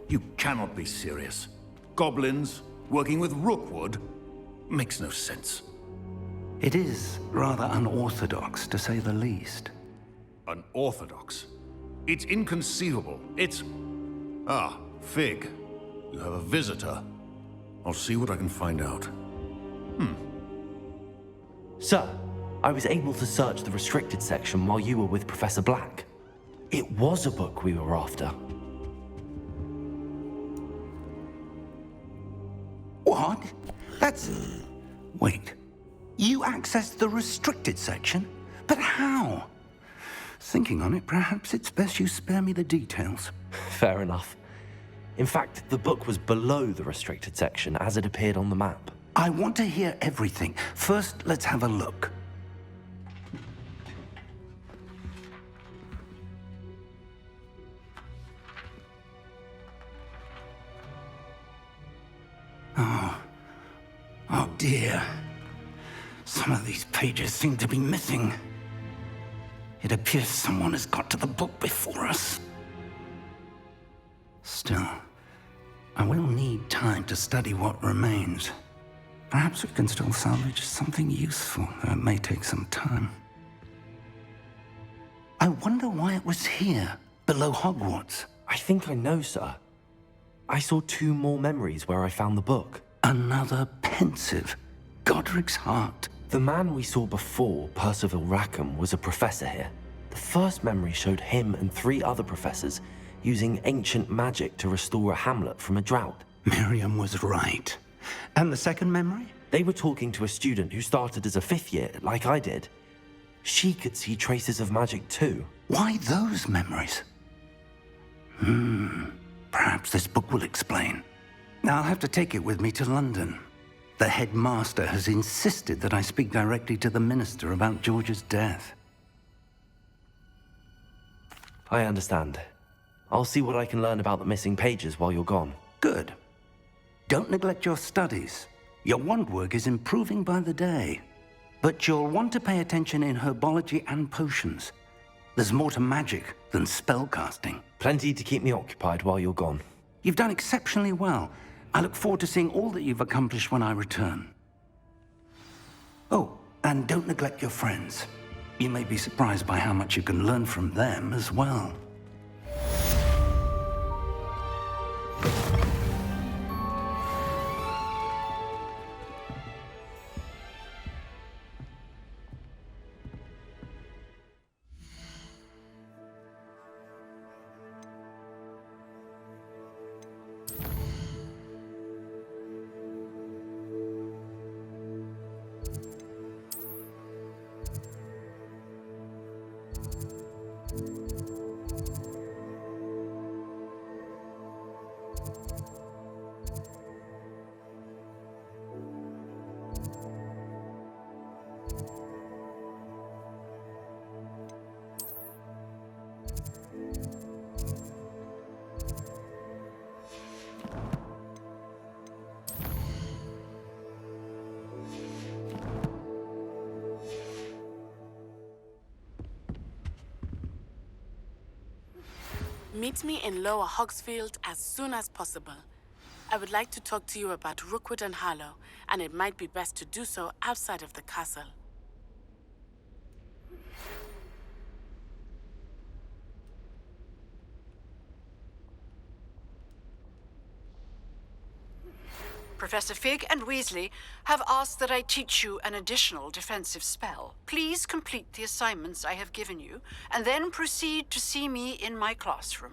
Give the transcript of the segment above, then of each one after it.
You cannot be serious. Goblins working with Rookwood makes no sense. It is rather unorthodox, to say the least. Unorthodox? It's inconceivable. It's... Ah, Fig. You have a visitor. I'll see what I can find out. Sir, I was able to search the restricted section while you were with Professor Black. It was a book we were after. What? That's... Wait. You accessed the restricted section? But how? Thinking on it, perhaps it's best you spare me the details. Fair enough. In fact, the book was below the restricted section as it appeared on the map. I want to hear everything. First, let's have a look. Oh dear. Some of these pages seem to be missing. It appears someone has got to the book before us. Still, I will need time to study what remains. Perhaps we can still salvage something useful, though it may take some time. I wonder why it was here, below Hogwarts. I think I know, sir. I saw 2 more memories where I found the book. Another pensive. Godric's heart. The man we saw before, Percival Rackham, was a professor here. The first memory showed him and 3 other professors using ancient magic to restore a hamlet from a drought. Miriam was right. And the second memory? They were talking to a student who started as a 5th year, like I did. She could see traces of magic too. Why those memories? Perhaps this book will explain. Now I'll have to take it with me to London. The headmaster has insisted that I speak directly to the minister about George's death. I understand. I'll see what I can learn about the missing pages while you're gone. Good. Don't neglect your studies. Your wand work is improving by the day. But you'll want to pay attention in herbology and potions. There's more to magic than spellcasting. Plenty to keep me occupied while you're gone. You've done exceptionally well. I look forward to seeing all that you've accomplished when I return. Oh, and don't neglect your friends. You may be surprised by how much you can learn from them as well. Meet me in Lower Hogsfield as soon as possible. I would like to talk to you about Rookwood and Harlow, and it might be best to do so outside of the castle. Professor Fig and Weasley have asked that I teach you an additional defensive spell. Please complete the assignments I have given you, and then proceed to see me in my classroom.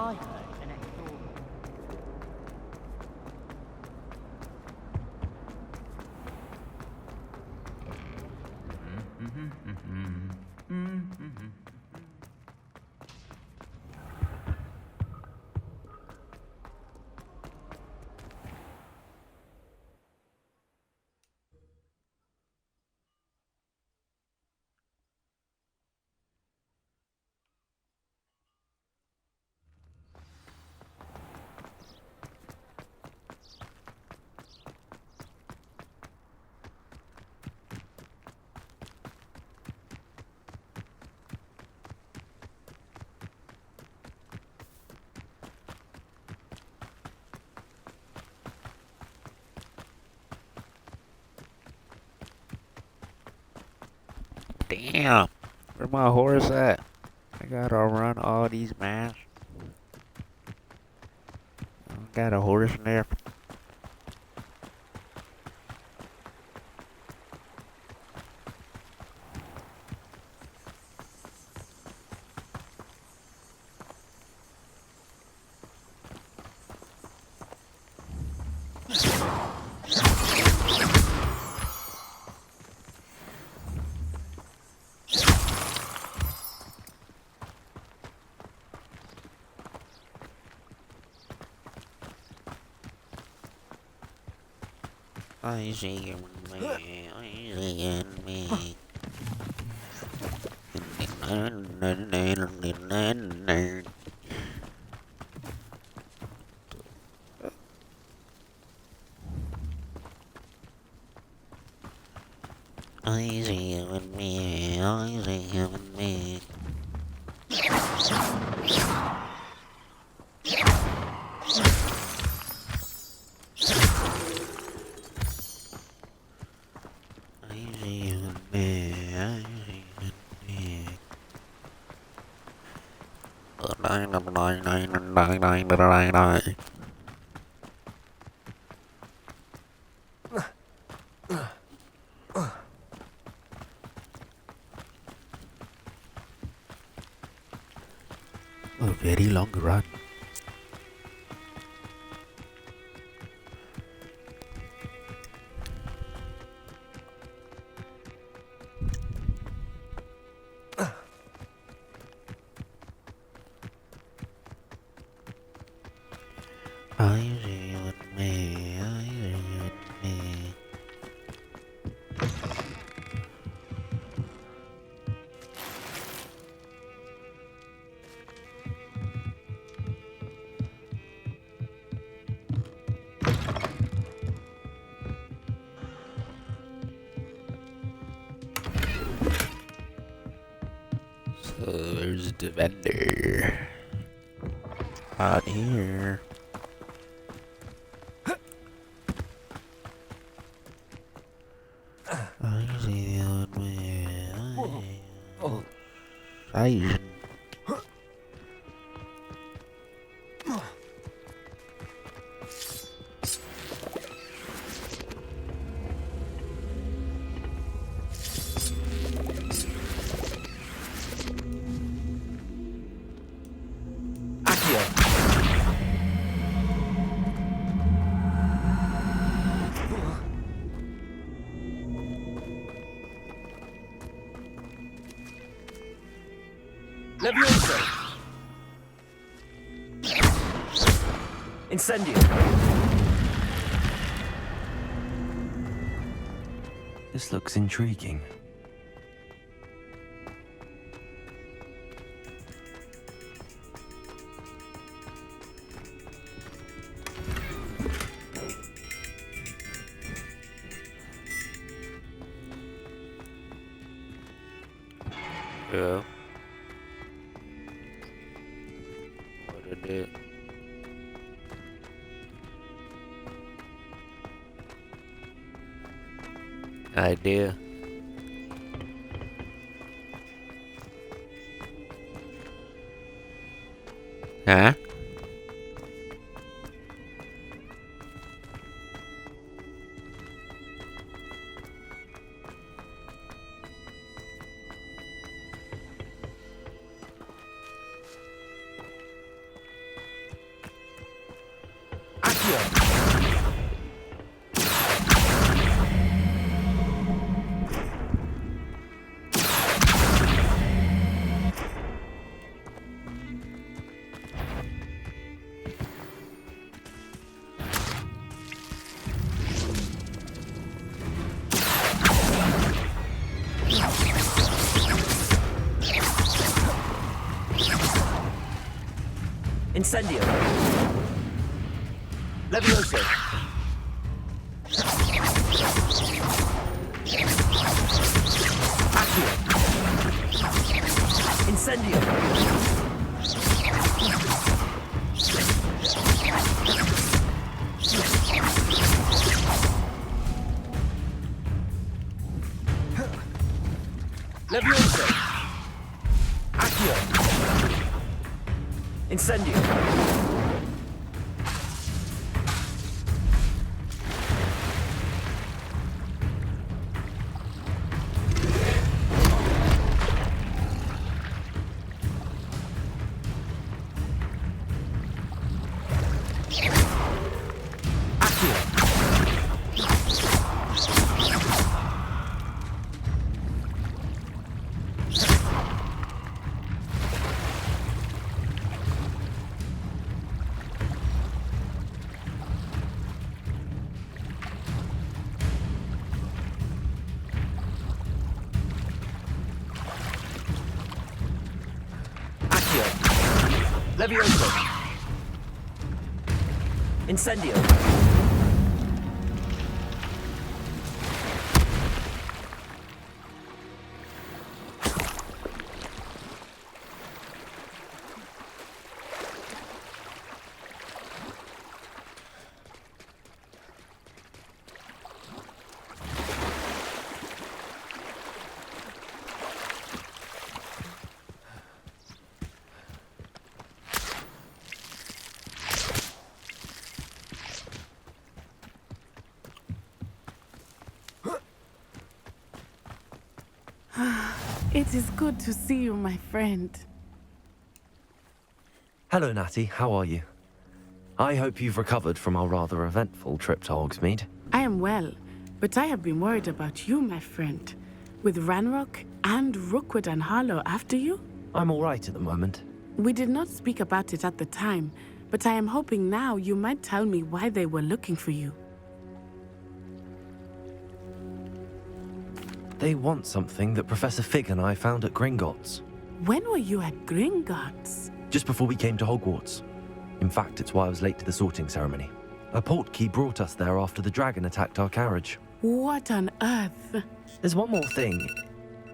I heard an extraordinary. Damn, where my horse at? I gotta run all these miles. I got a horse in there. I see you in me, I see you in me. I see you in me, I see you in me. A very long run. I see you in me, I see you in me. So there's the vendor. Out here. I see you in me, I see you. Sizen. Levioso! Incendio! This looks intriguing. Yeah. What it did. Idea. Huh? Accio! Incendio. Levioso. Accio. Incendio. Levioso. Accio. Incendio. Levioso. Incendio. It is good to see you, my friend. Hello, Natty. How are you? I hope you've recovered from our rather eventful trip to Hogsmeade. I am well, but I have been worried about you, my friend. With Ranrock and Rookwood and Harlow after you? I'm all right at the moment. We did not speak about it at the time, but I am hoping now you might tell me why they were looking for you. They want something that Professor Fig and I found at Gringotts. When were you at Gringotts? Just before we came to Hogwarts. In fact, it's why I was late to the sorting ceremony. A portkey brought us there after the dragon attacked our carriage. What on earth? There's one more thing.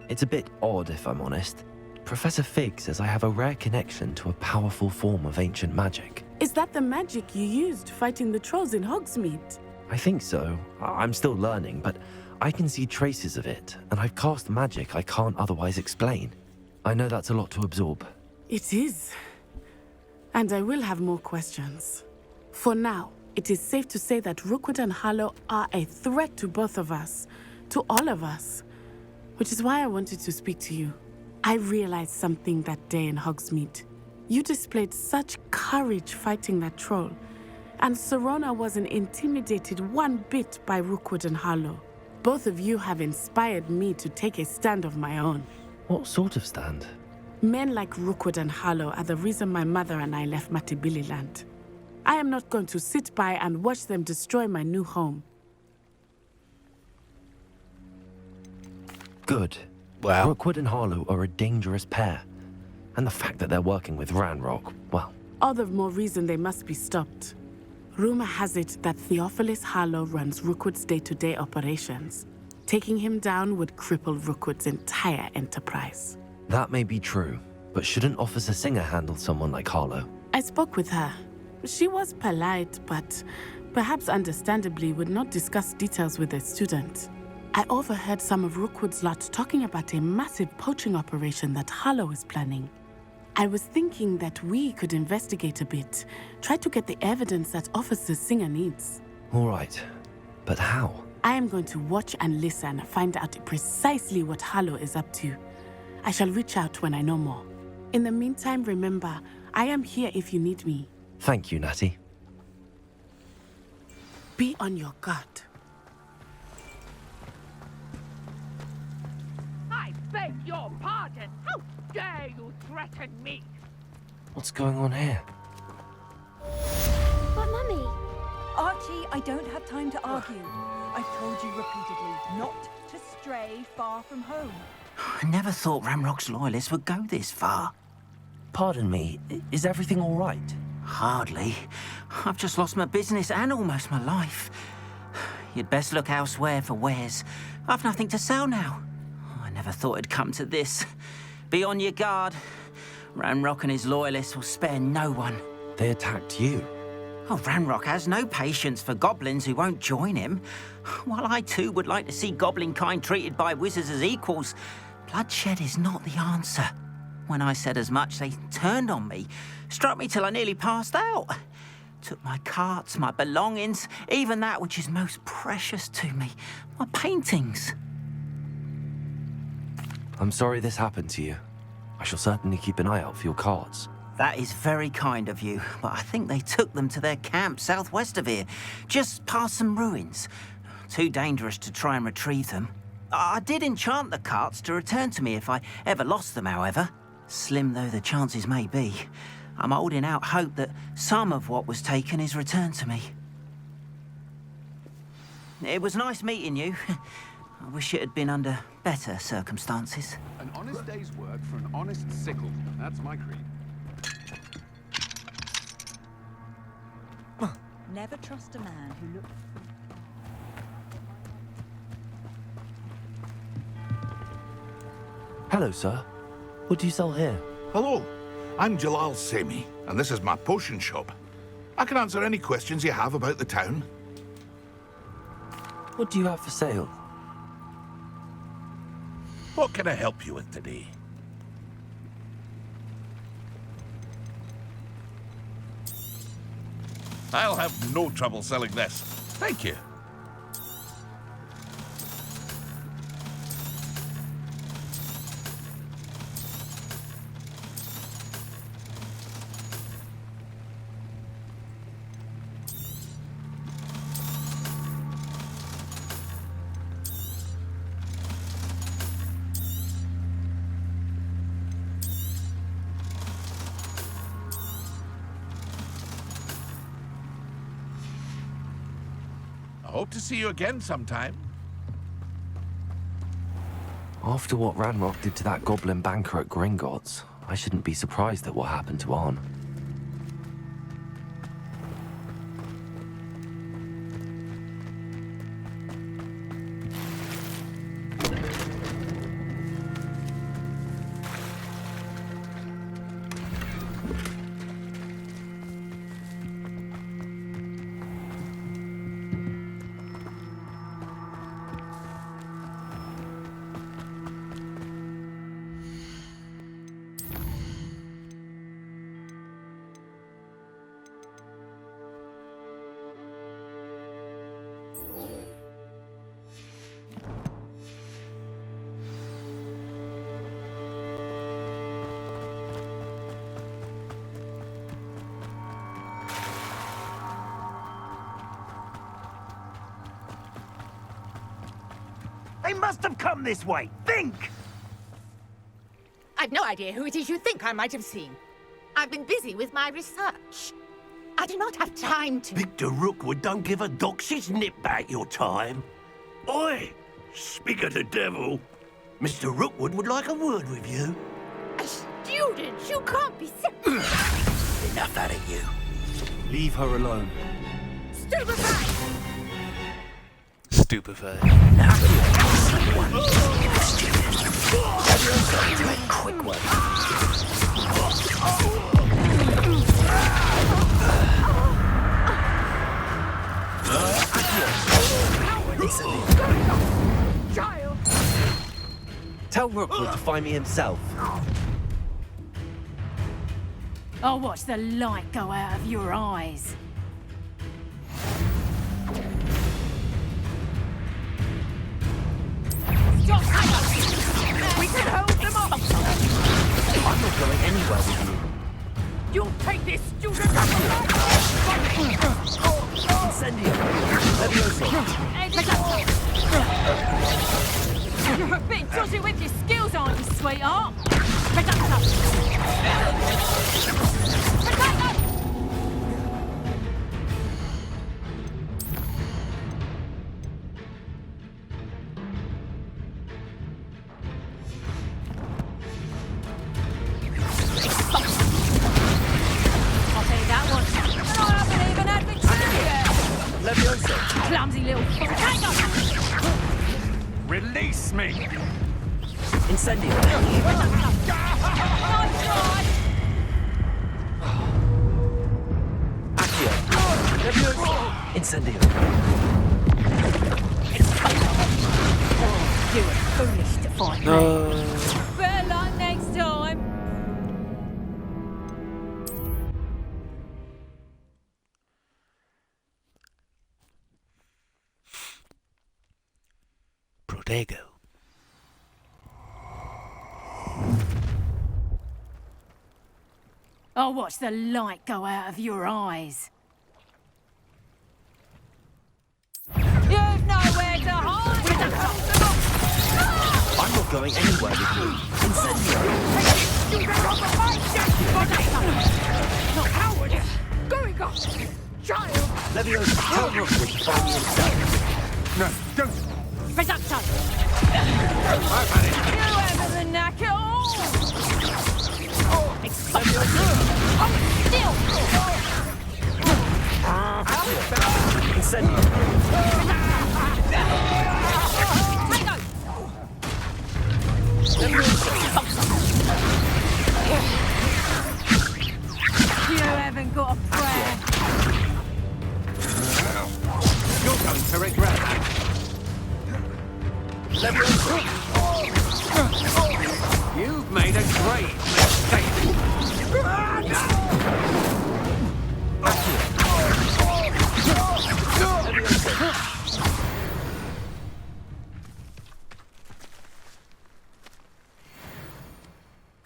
It's a bit odd, if I'm honest. Professor Fig says I have a rare connection to a powerful form of ancient magic. Is that the magic you used fighting the trolls in Hogsmeade? I think so. I'm still learning, but I can see traces of it, and I've cast magic I can't otherwise explain. I know that's a lot to absorb. It is. And I will have more questions. For now, it is safe to say that Rookwood and Harlow are a threat to both of us, to all of us, which is why I wanted to speak to you. I realized something that day in Hogsmeade. You displayed such courage fighting that troll, and Serona wasn't intimidated one bit by Rookwood and Harlow. Both of you have inspired me to take a stand of my own. What sort of stand? Men like Rookwood and Harlow are the reason my mother and I left Matabeleland. I am not going to sit by and watch them destroy my new home. Good. Wow. Rookwood and Harlow are a dangerous pair. And the fact that they're working with Ranrock, well... All the more reason they must be stopped. Rumor has it that Theophilus Harlow runs Rookwood's day-to-day operations. Taking him down would cripple Rookwood's entire enterprise. That may be true, but shouldn't Officer Singer handle someone like Harlow? I spoke with her. She was polite, but perhaps understandably would not discuss details with a student. I overheard some of Rookwood's lot talking about a massive poaching operation that Harlow is planning. I was thinking that we could investigate a bit, try to get the evidence that Officer Singer needs. All right, but how? I am going to watch and listen, find out precisely what Harlow is up to. I shall reach out when I know more. In the meantime, remember, I am here if you need me. Thank you, Natty. Be on your guard. I beg your pardon. How dare you threaten me? What's going on here? But Mummy, Archie, I don't have time to argue. I've told you repeatedly not to stray far from home. I never thought Ramrock's loyalists would go this far. Pardon me, is everything all right? Hardly. I've just lost my business and almost my life. You'd best look elsewhere for wares. I've nothing to sell now. I never thought it'd come to this. Be on your guard. Ranrock and his loyalists will spare no one. They attacked you. Oh, Ranrock has no patience for goblins who won't join him. While I too would like to see goblin kind treated by wizards as equals, bloodshed is not the answer. When I said as much, they turned on me, struck me till I nearly passed out. Took my carts, my belongings, even that which is most precious to me, my paintings. I'm sorry this happened to you. I shall certainly keep an eye out for your carts. That is very kind of you, but I think they took them to their camp southwest of here, just past some ruins. Too dangerous to try and retrieve them. I did enchant the carts to return to me if I ever lost them, however. Slim though the chances may be, I'm holding out hope that some of what was taken is returned to me. It was nice meeting you. I wish it had been under better circumstances. An honest day's work for an honest sickle. That's my creed. Never trust a man who looks... Hello, sir. What do you sell here? Hello, I'm Jalal Semi, and this is my potion shop. I can answer any questions you have about the town. What do you have for sale? What can I help you with today? I'll have no trouble selling this. Thank you. I hope to see you again sometime. After what Ranrock did to that goblin banker at Gringotts, I shouldn't be surprised at what happened to Arn. They must have come this way. Think! I've no idea who it is you think I might have seen. I've been busy with my research. I do not have time to... Victor Rookwood don't give a doxy's nip back your time. Oi! Speak of the devil. Mr. Rookwood would like a word with you. A student? You can't be... Enough out of you. Leave her alone. Stupefied! Stupefied. Quick one. Child! Tell Rookwood to find me himself. I'll watch the light go out of your eyes. Stop! We can hold them off! I'm not going anywhere with you. You'll take this student up alive! Incendio! You're a bit dodgy with your skills, aren't you, sweetheart? I'll tell you that one. And I haven't even had the trivia. Clumsy little fool. Hang on. Release me! Incendio. Nice try. Accio. Incendio. You were foolish to fight me. Better luck next time. Protego. I'll watch the light go out of your eyes. You've nowhere to hide! I'm not going anywhere with you. Incendio. Not coward! Going off! Child! Leviosa, tell Rookwood to find me himself. No, don't! Reducto! I've had it! You ever the knack at all? Still! Incendio. You haven't got a prayer. You're going to regret that. You've made a great mistake.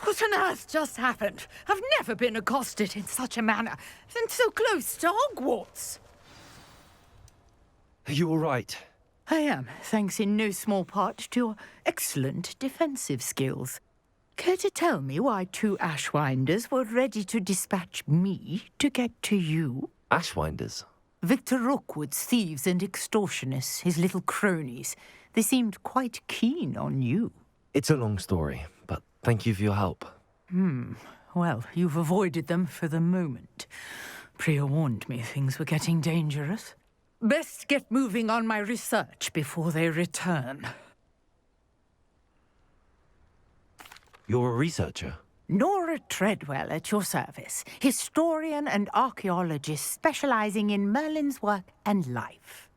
What on earth just happened? I've never been accosted in such a manner, and so close to Hogwarts. Are you all right? I am, thanks in no small part to your excellent defensive skills. Care to tell me why 2 Ashwinders were ready to dispatch me to get to you? Ashwinders? Victor Rookwood's thieves and extortionists, his little cronies. They seemed quite keen on you. It's a long story, but thank you for your help. Well, you've avoided them for the moment. Priya warned me things were getting dangerous. Best get moving on my research before they return. You're a researcher? Nora Treadwell at your service, historian and archaeologist specializing in Merlin's work and life.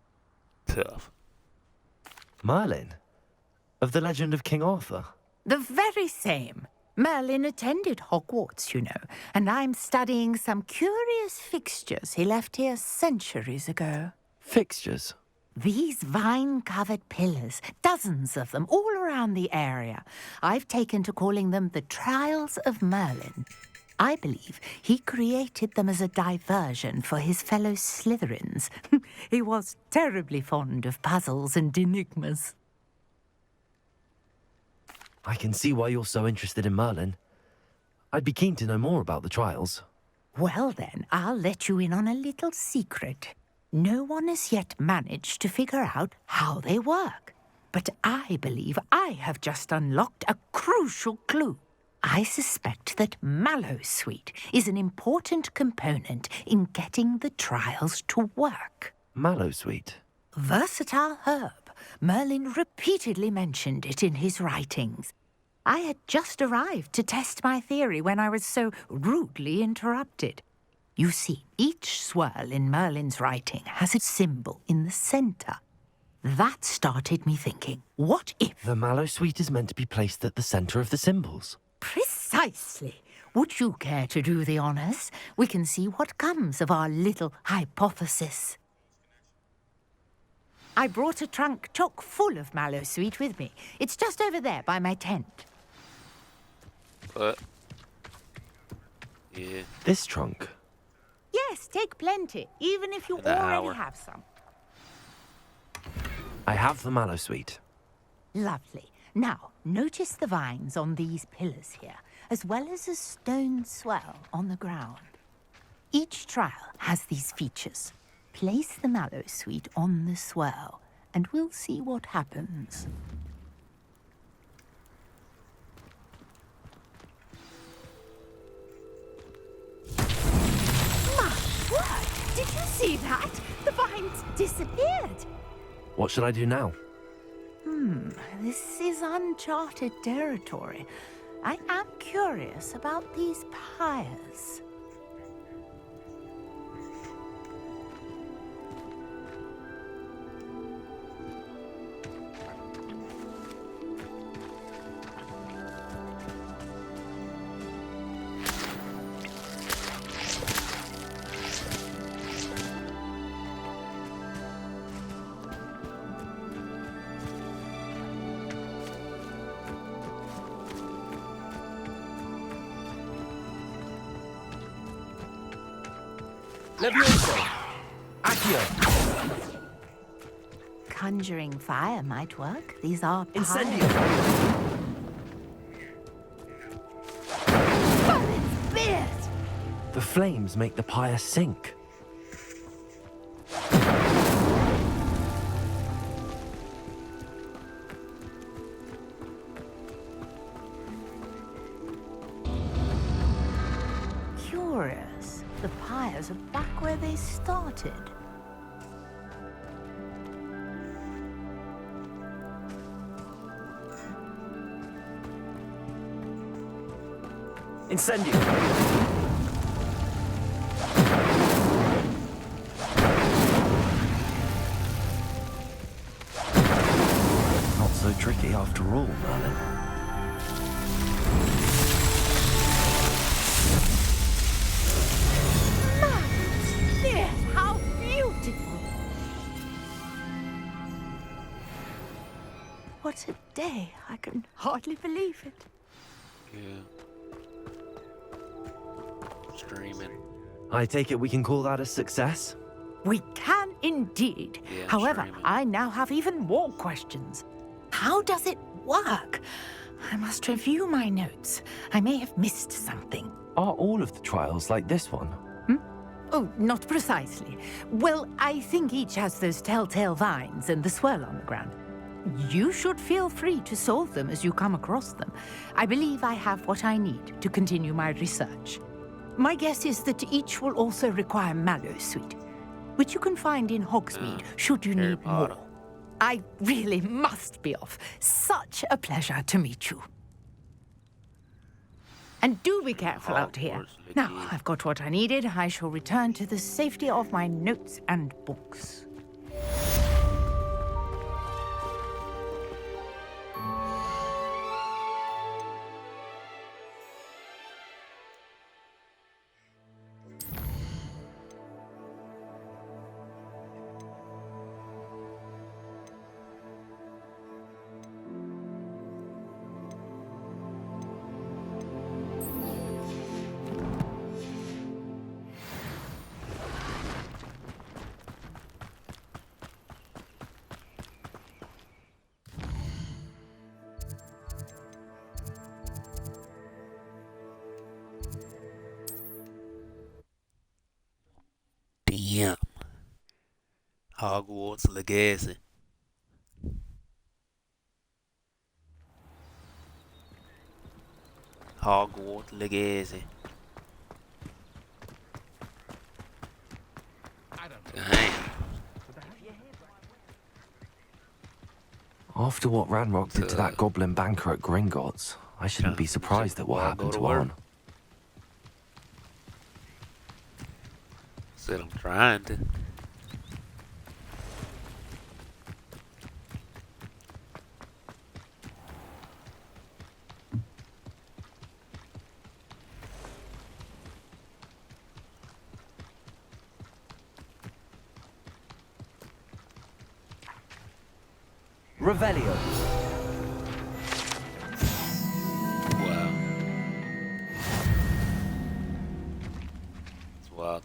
Tough. Merlin? Of the legend of King Arthur? The very same. Merlin attended Hogwarts, you know, and I'm studying some curious fixtures he left here centuries ago. Fixtures? These vine-covered pillars, dozens of them, all around the area. I've taken to calling them the Trials of Merlin. I believe he created them as a diversion for his fellow Slytherins. He was terribly fond of puzzles and enigmas. I can see why you're so interested in Merlin. I'd be keen to know more about the trials. Well then, I'll let you in on a little secret. No one has yet managed to figure out how they work. But I believe I have just unlocked a crucial clue. I suspect that Mallowsweet is an important component in getting the trials to work. Mallowsweet? Versatile herb. Merlin repeatedly mentioned it in his writings. I had just arrived to test my theory when I was so rudely interrupted. You see, each swirl in Merlin's writing has a symbol in the centre. That started me thinking, what if... The Mallowsweet is meant to be placed at the centre of the symbols. Precisely. Would you care to do the honours? We can see what comes of our little hypothesis. I brought a trunk chock full of Mallowsweet with me. It's just over there by my tent. What? Yeah. This trunk? Yes, take plenty, even if you An hour. already have some. I have the mallow sweet. Lovely. Now, notice the vines on these pillars here, as well as a stone swell on the ground. Each trial has these features. Place the mallow sweet on the swell, and we'll see what happens. My word! Did you see that? The vines disappeared. What should I do now? This is uncharted territory. I am curious about these pyres. Levioso! Accio! Conjuring fire might work. These are pyres. Incendio! But it's beard! The flames make the pyre sink. Curious. The pyres are back where they started. Incendio! Not so tricky after all, Merlin. Yes, how beautiful! What a day. I can hardly believe it. Yeah. Streaming. I take it we can call that a success? We can indeed. Yeah, However, streaming. I now have even more questions. How does it work? I must review my notes. I may have missed something. Are all of the trials like this one? Oh, not precisely. Well, I think each has those telltale vines and the swirl on the ground. You should feel free to solve them as you come across them. I believe I have what I need to continue my research. My guess is that each will also require mallow sweet, which you can find in Hogsmeade should you Harry need Potter. more. I really must be off. Such a pleasure to meet you. And do be careful out here. Hogwarts Now, Legacy. I've got what I needed. I shall return to the safety of my notes and books. Damn. Hogwarts Legacy. Hogwarts Legacy. Damn. After what Ranrock did to that goblin banker at Gringotts, I shouldn't be surprised at what Well, happened go to to work. Arn. Said I'm trying to. Revelio. Wow. It's wild.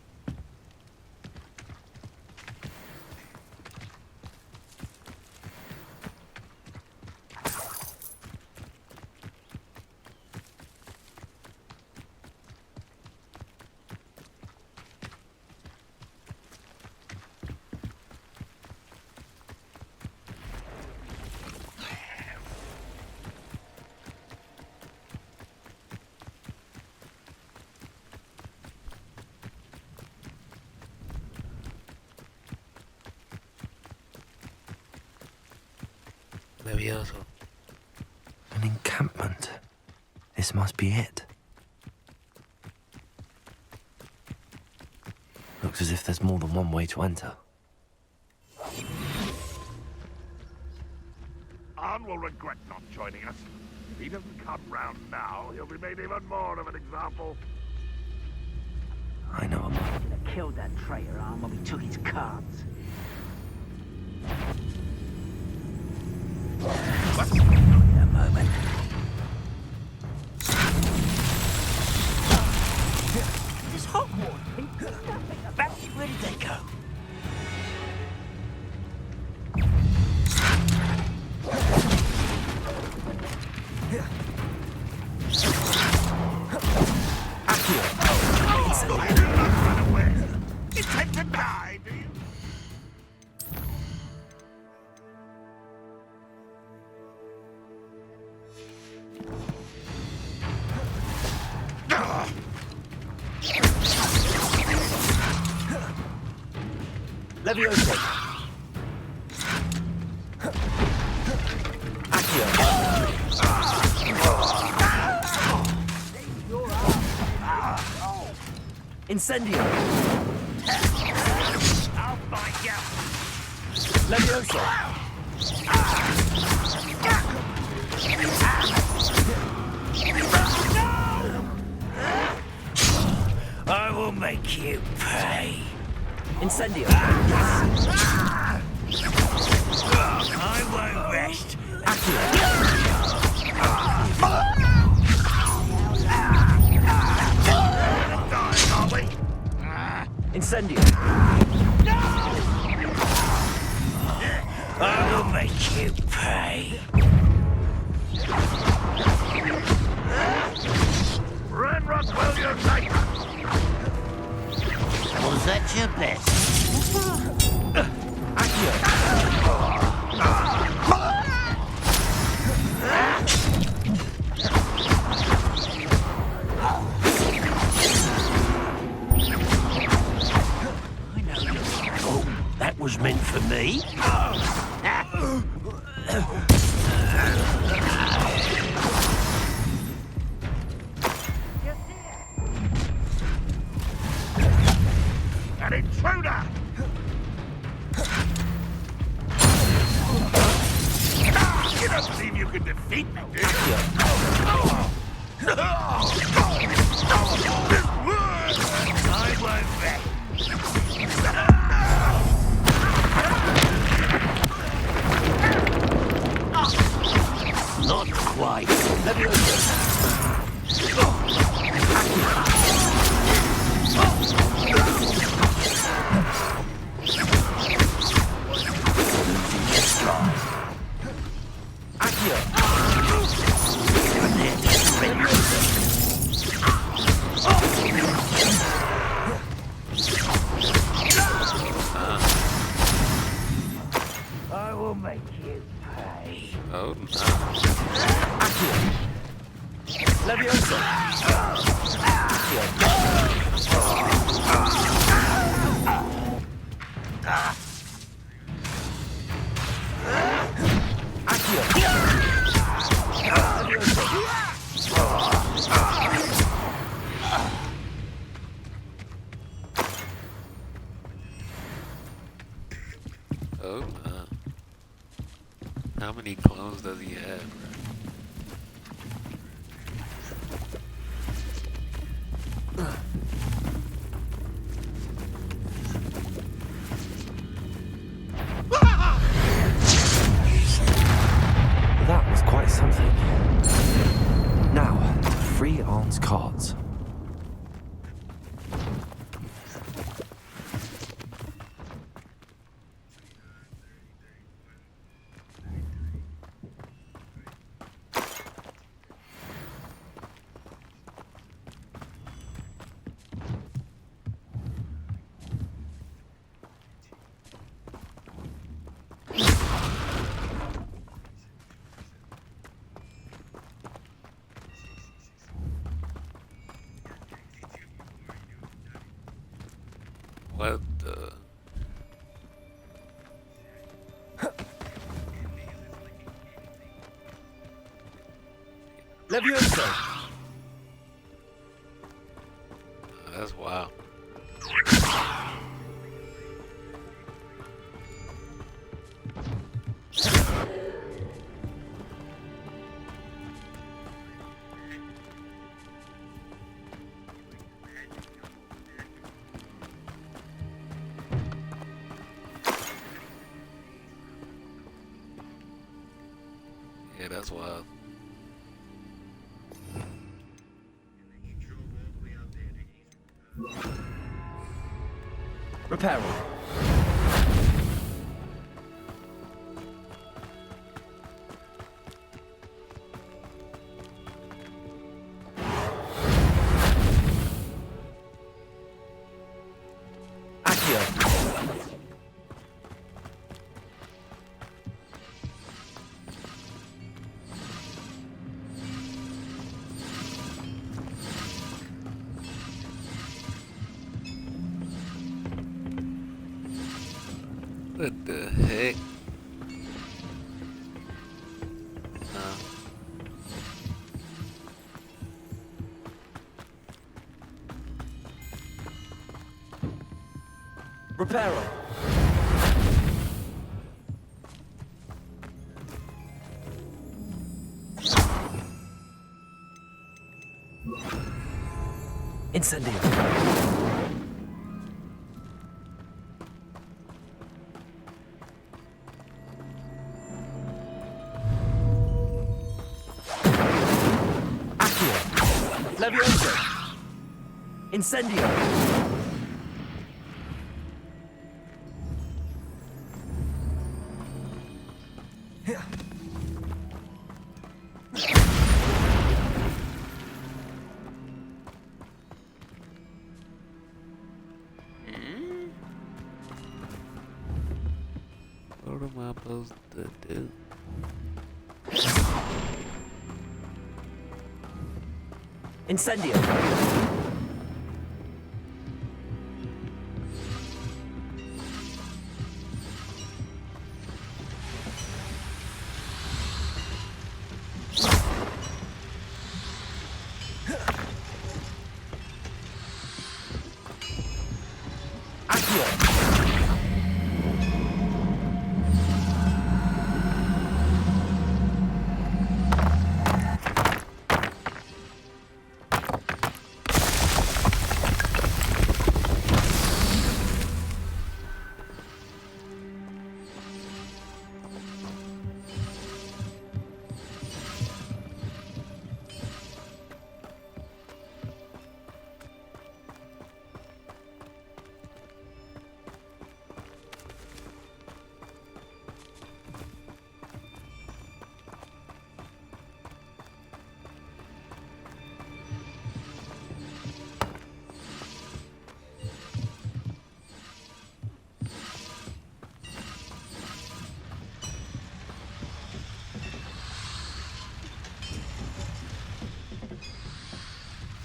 Levioso. An encampment. This must be it. Looks as if there's more than one way to enter. Arn will regret not joining us. If he doesn't come round now, he'll be made even more of an example. I know a man. Killed that traitor, Arn, when we took his cards. What? A moment. This Hogwarts thing, nothing about it. Where did they go? Intend to die, do you? Levioso. Incendio. I'll find you. Levioso. I will make you pay. Incendio. I won't rest. Incendio. I will make you pay. Run, Rockwell, your knight! Was that your best? Oh, that was meant for me. An intruder! You don't believe you can defeat me, do you? I won't rest. Not quite. I will make you pay. Oh no. Levioso. Oh no. How many clones does he have, bro? That was quite something. Now, free Arn's cards. Levioso! That's wild. Yeah, that's wild. Reparo. Accio. What the heck? Reparo. Incendio. Levioso! Incendio! What am I supposed to do? Incendio!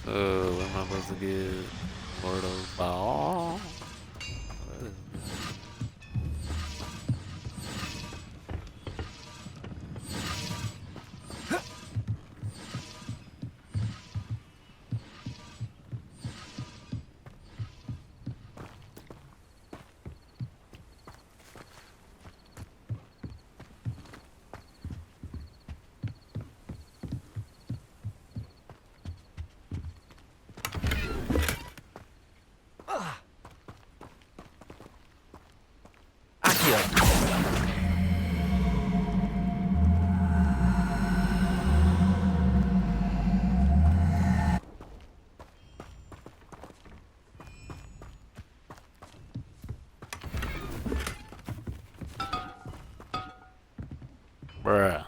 What am I supposed to get? Mortal ball? What is bruh.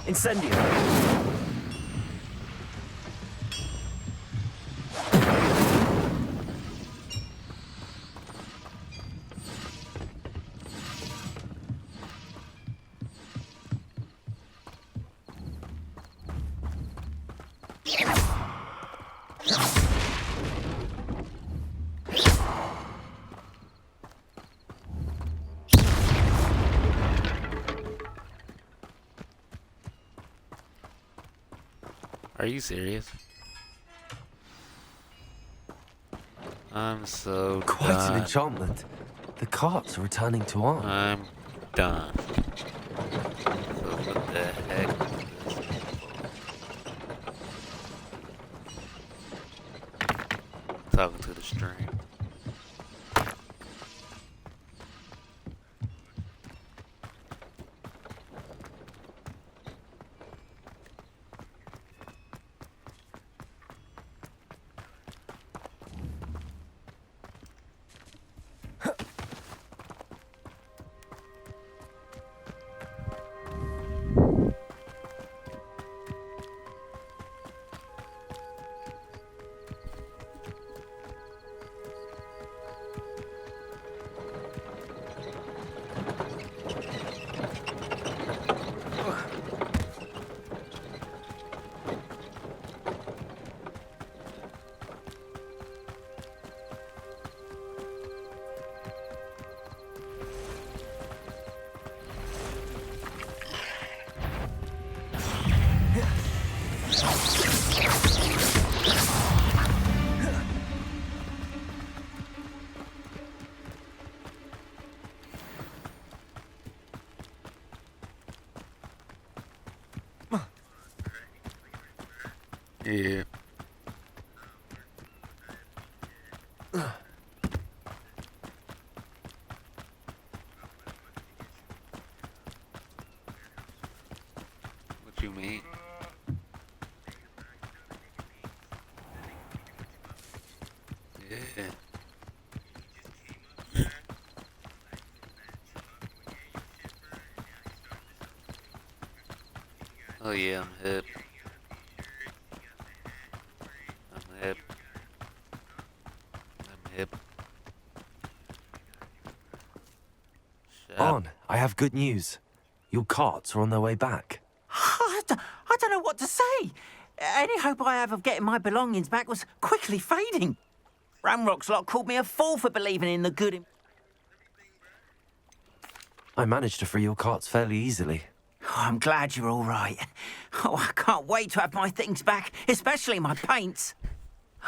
Incendio! Are you serious? I'm so Quite done. an enchantment. The carts are returning to arm. I'm done. So what the heck is this? Talking to the stream. Yeah. What you mean? Yeah. Oh yeah, I'm hip. I'm hip. I'm hip. Shut up. Arn, I have good news. Your carts are on their way back. I don't know what to say. Any hope I have of getting my belongings back was quickly fading. Ramrock's lot called me a fool for believing in the good in... I managed to free your carts fairly easily. Oh, I'm glad you're all right. Oh, I can't wait to have my things back, especially my paints.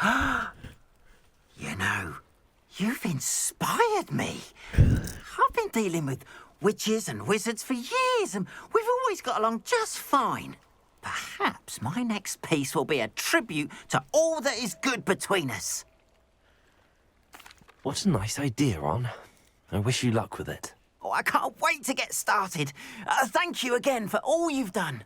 You know, you've inspired me. I've been dealing with witches and wizards for years, and we've always got along just fine. Perhaps my next piece will be a tribute to all that is good between us. What a nice idea, Arn. I wish you luck with it. Oh, I can't wait to get started. Thank you again for all you've done.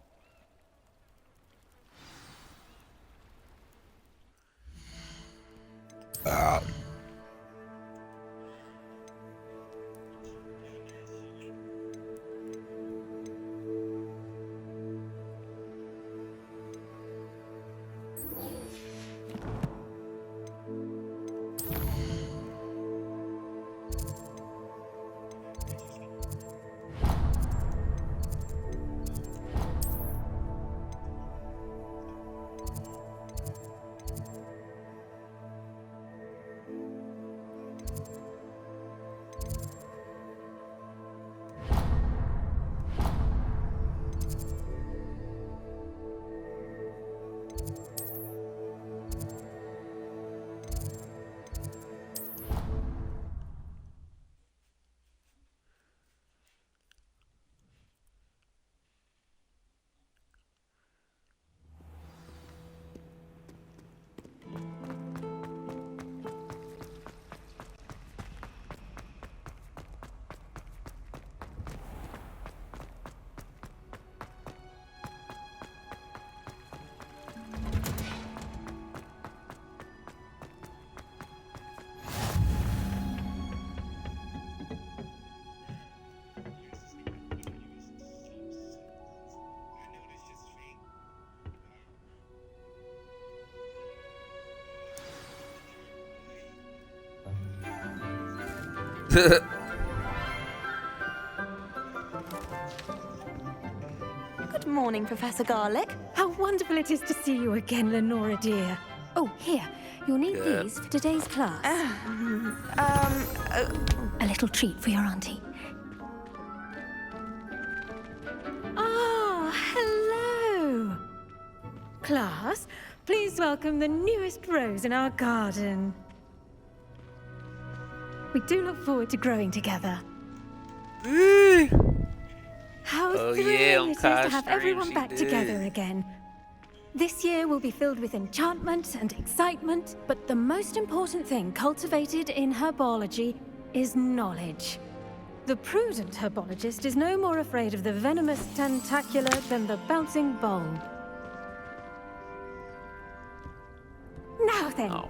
Good morning, Professor Garlick. How wonderful it is to see you again, Lenora dear. Oh, here. You'll need these for today's class. A little treat for your auntie. Ah, hello. Class, please welcome the newest rose in our garden. We do look forward to growing together. How thrilling it is to have everyone back together again. This year will be filled with enchantment and excitement, but the most important thing cultivated in herbology is knowledge. The prudent herbologist is no more afraid of the venomous tentacular than the bouncing bulb. Now then,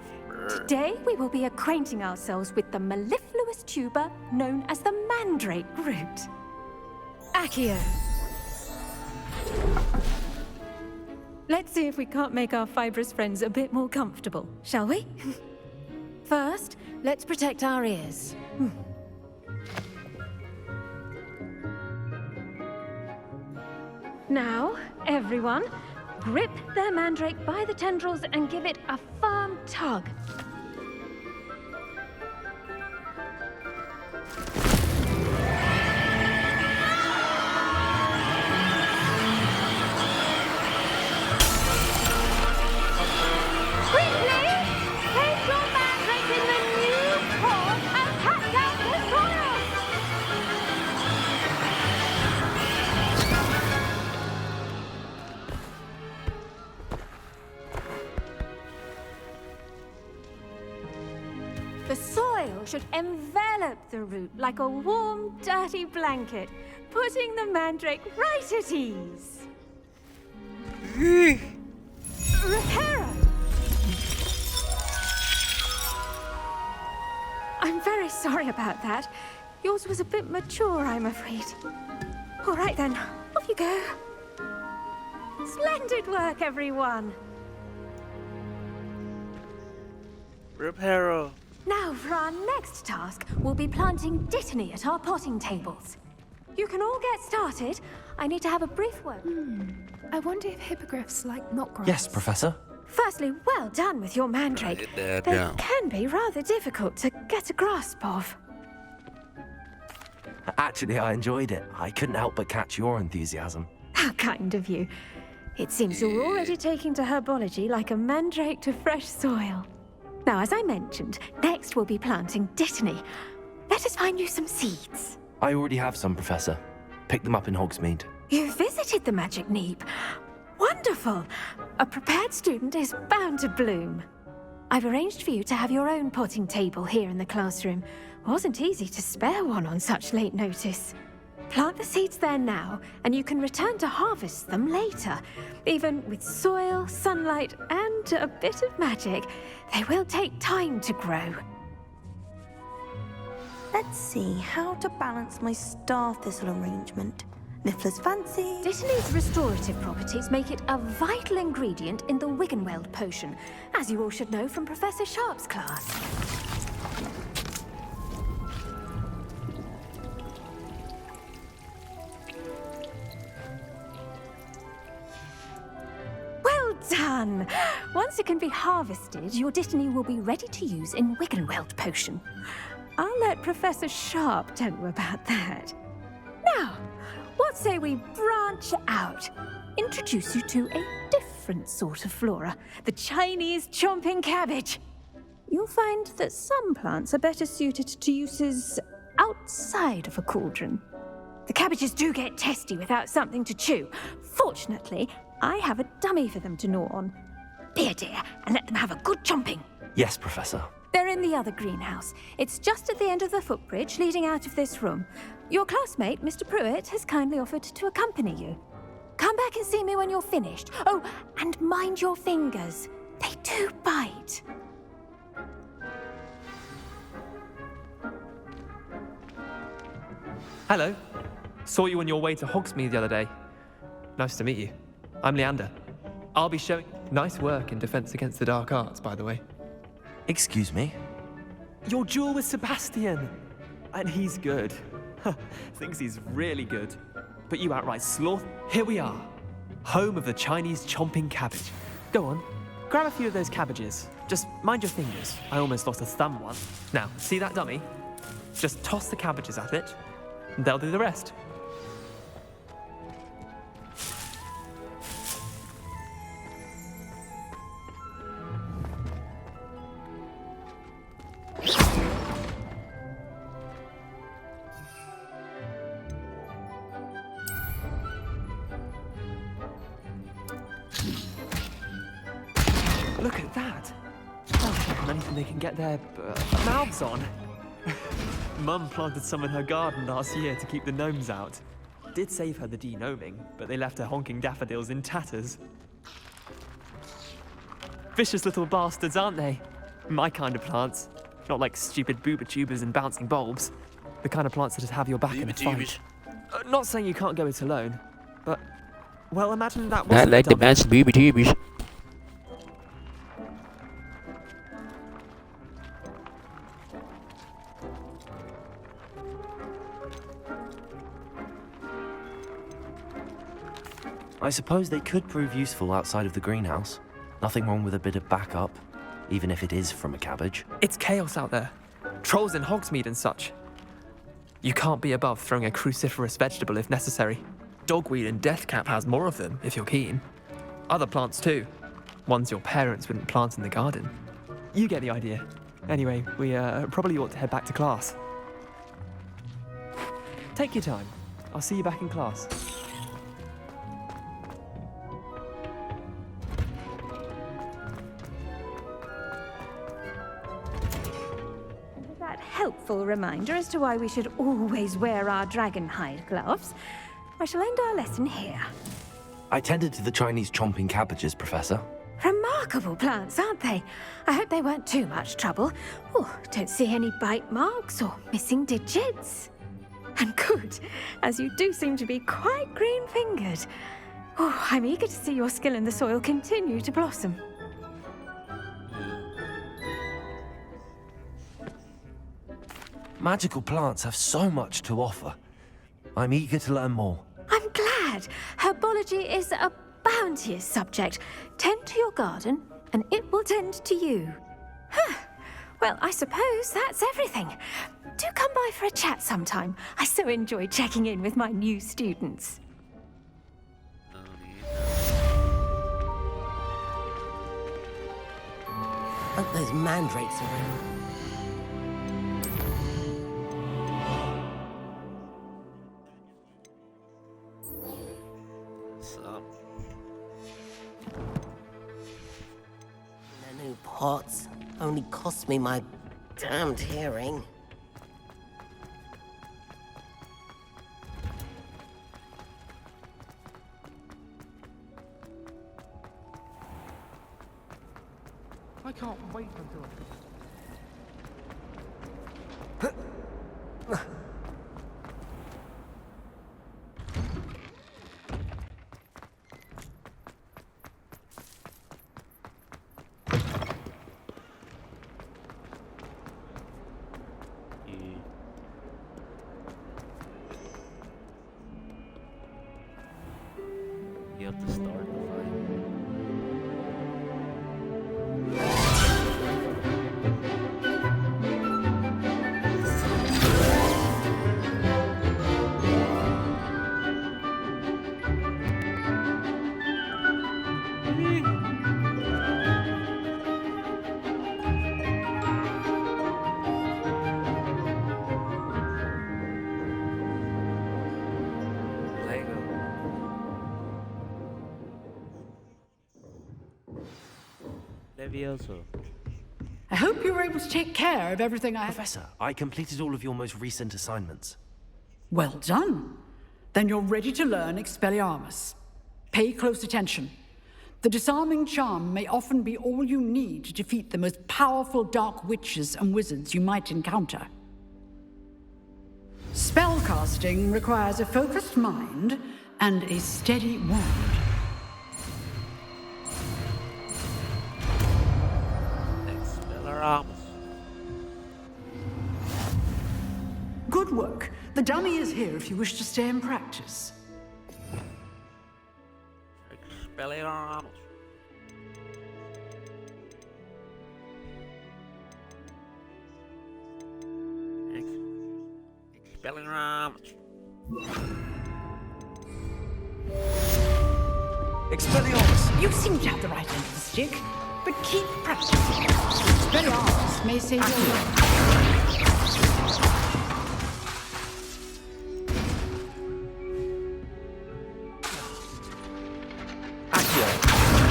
today we will be acquainting ourselves with the mellifluous tuber known as the mandrake root. Accio. Let's see if we can't make our fibrous friends a bit more comfortable, shall we? First, let's protect our ears. Now, everyone, grip their mandrake by the tendrils and give it a firm tug. The soil should envelop the root like a warm, dirty blanket, putting the mandrake right at ease. Reparo! I'm very sorry about that. Yours was a bit mature, I'm afraid. All right then, off you go. Splendid work, everyone. Reparo. Now, for our next task, we'll be planting dittany at our potting tables. You can all get started. I need to have a brief word. I wonder if hippogriffs like knotgrass. Yes, Professor. Firstly, well done with your mandrake. They can be rather difficult to get a grasp of. Actually, I enjoyed it. I couldn't help but catch your enthusiasm. How kind of you. It seems you're already taking to herbology like a mandrake to fresh soil. Now, as I mentioned, next we'll be planting dittany. Let us find you some seeds. I already have some, Professor. Picked them up in Hogsmeade. You visited the Magic Neep. Wonderful! A prepared student is bound to bloom. I've arranged for you to have your own potting table here in the classroom. Wasn't easy to spare one on such late notice. Plant the seeds there now, and you can return to harvest them later. Even with soil, sunlight, and a bit of magic, they will take time to grow. Let's see how to balance my star thistle arrangement. Niffler's fancy. Dittany's restorative properties make it a vital ingredient in the Wiggenweld potion, as you all should know from Professor Sharp's class. Well done! Once it can be harvested, your dittany will be ready to use in Wiggenweld potion. I'll let Professor Sharp tell you about that. Now, what say we branch out? Introduce you to a different sort of flora, the Chinese chomping cabbage. You'll find that some plants are better suited to uses outside of a cauldron. The cabbages do get testy without something to chew. Fortunately, I have a dummy for them to gnaw on. Be a dear and let them have a good chomping. Yes, Professor. They're in the other greenhouse. It's just at the end of the footbridge leading out of this room. Your classmate, Mr. Pruitt, has kindly offered to accompany you. Come back and see me when you're finished. Oh, and mind your fingers. They do bite. Hello. Saw you on your way to Hogsmeade the other day. Nice to meet you. I'm Leander. I'll be showing nice work in Defense Against the Dark Arts, by the way. Excuse me? Your duel with Sebastian! And he's good. Thinks he's really good. But you outright sloth. Here we are. Home of the Chinese chomping cabbage. Go on. Grab a few of those cabbages. Just mind your fingers. I almost lost a thumb once. Now, see that dummy? Just toss the cabbages at it. And they'll do the rest. Look at that. Sounds like anything they can get their mouths on. Mum planted some in her garden last year to keep the gnomes out. Did save her the de-gnoming, but they left her honking daffodils in tatters. Vicious little bastards, aren't they? My kind of plants. Not like stupid booba-tubers and bouncing bulbs. The kind of plants that just have your back in a fight. Not saying you can't go it alone, but... Well, imagine that wasn't Not like the bouncing booba-tubers. I suppose they could prove useful outside of the greenhouse. Nothing wrong with a bit of backup, even if it is from a cabbage. It's chaos out there. Trolls in Hogsmeade and such. You can't be above throwing a cruciferous vegetable if necessary. Dogweed and deathcap has more of them, if you're keen. Other plants too. Ones your parents wouldn't plant in the garden. You get the idea. Anyway, we probably ought to head back to class. Take your time. I'll see you back in class. That helpful reminder as to why we should always wear our dragon hide gloves. I shall end our lesson here. I tended to the Chinese chomping cabbages, Professor. Remarkable plants, aren't they? I hope they weren't too much trouble. Oh, don't see any bite marks or missing digits. And good, as you do seem to be quite green-fingered. Oh, I'm eager to see your skill in the soil continue to blossom. Magical plants have so much to offer. I'm eager to learn more. I'm glad. Herbology is a bounteous subject. Tend to your garden, and it will tend to you. Huh. Well, I suppose that's everything. Do come by for a chat sometime. I so enjoy checking in with my new students. Hope those mandrakes are around. The new pots only cost me my damned hearing. I can't wait until You have to start the fight. Levioso. I hope you were able to take care of everything I... Professor, I completed all of your most recent assignments. Well done. Then you're ready to learn Expelliarmus. Pay close attention. The disarming charm may often be all you need to defeat the most powerful dark witches and wizards you might encounter. Spellcasting requires a focused mind and a steady wand. Expelliarmus. Good work. The dummy is here if you wish to stay and practice. Expelliarmus. Expelliarmus. Expelliarmus! You seem to have the right end of the stick, but keep practicing. Expelliarmus may save your life.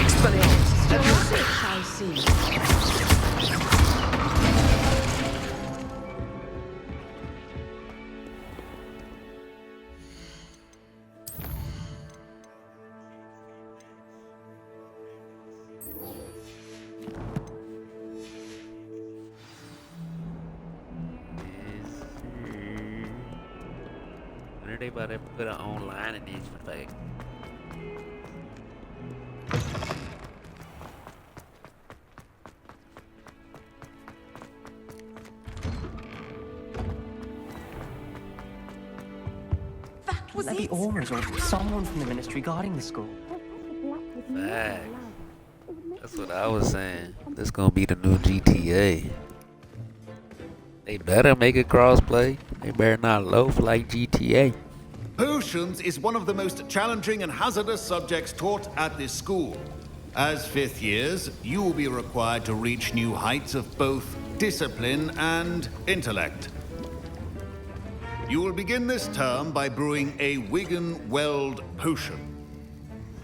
Expelliarmus! Still sick, I see. see. When are they about to put it online and these like? Was it? The Aurors or someone from the ministry guarding the school. Fact. That's what I was saying. This gonna be the new GTA. They better make it crossplay. They better not loaf like GTA. Potions is one of the most challenging and hazardous subjects taught at this school. As fifth years, you will be required to reach new heights of both discipline and intellect. You will begin this term by brewing a Wigan Weld potion.